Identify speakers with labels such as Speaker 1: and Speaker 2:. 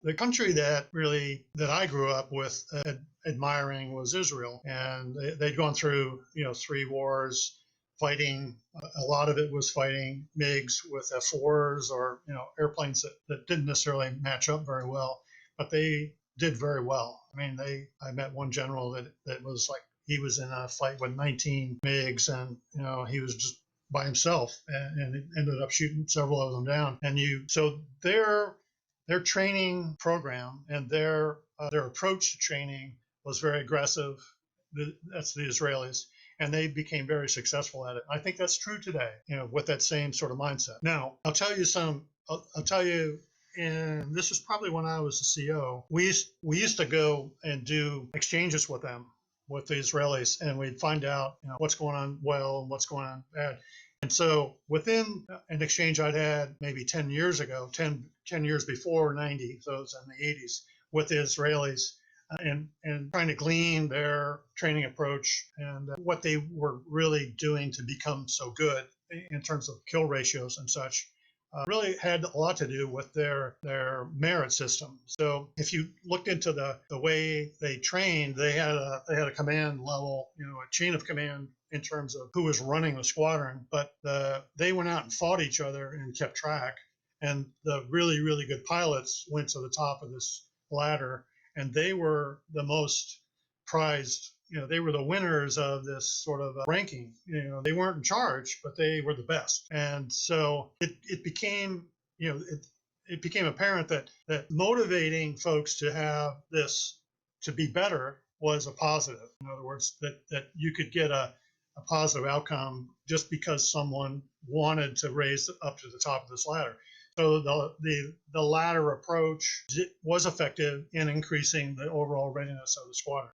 Speaker 1: the country that I grew up with admiring was Israel, and they'd gone through 3 wars, fighting. A lot of it was fighting MiGs with F4s or airplanes that didn't necessarily match up very well, but they did very well. I mean, I met one general that was like he was in a fight with 19 MiGs, and he was just by himself, and ended up shooting several of them down. So their training program and their approach to training was very aggressive. That's the Israelis, and they became very successful at it. I think that's true today, with that same sort of mindset. Now, I'll tell you, and this is probably when I was the CO. We used to go and do exchanges with them, with the Israelis, and we'd find out what's going on well and what's going on bad. And so within an exchange I'd had maybe 10 years ago, 10 years before 90, so it was in the 80s, with the Israelis, and trying to glean their training approach and what they were really doing to become so good in terms of kill ratios and such. Really had a lot to do with their merit system. So if you looked into the way they trained, they had a command level, a chain of command in terms of who was running the squadron, but they went out and fought each other and kept track. And the really, really good pilots went to the top of this ladder, and they were the most prized. They were the winners of this sort of ranking. They weren't in charge, but they were the best. And so it became, it became apparent that motivating folks to have this, to be better, was a positive. In other words, that you could get a positive outcome just because someone wanted to raise up to the top of this ladder. So the ladder approach was effective in increasing the overall readiness of the squadron.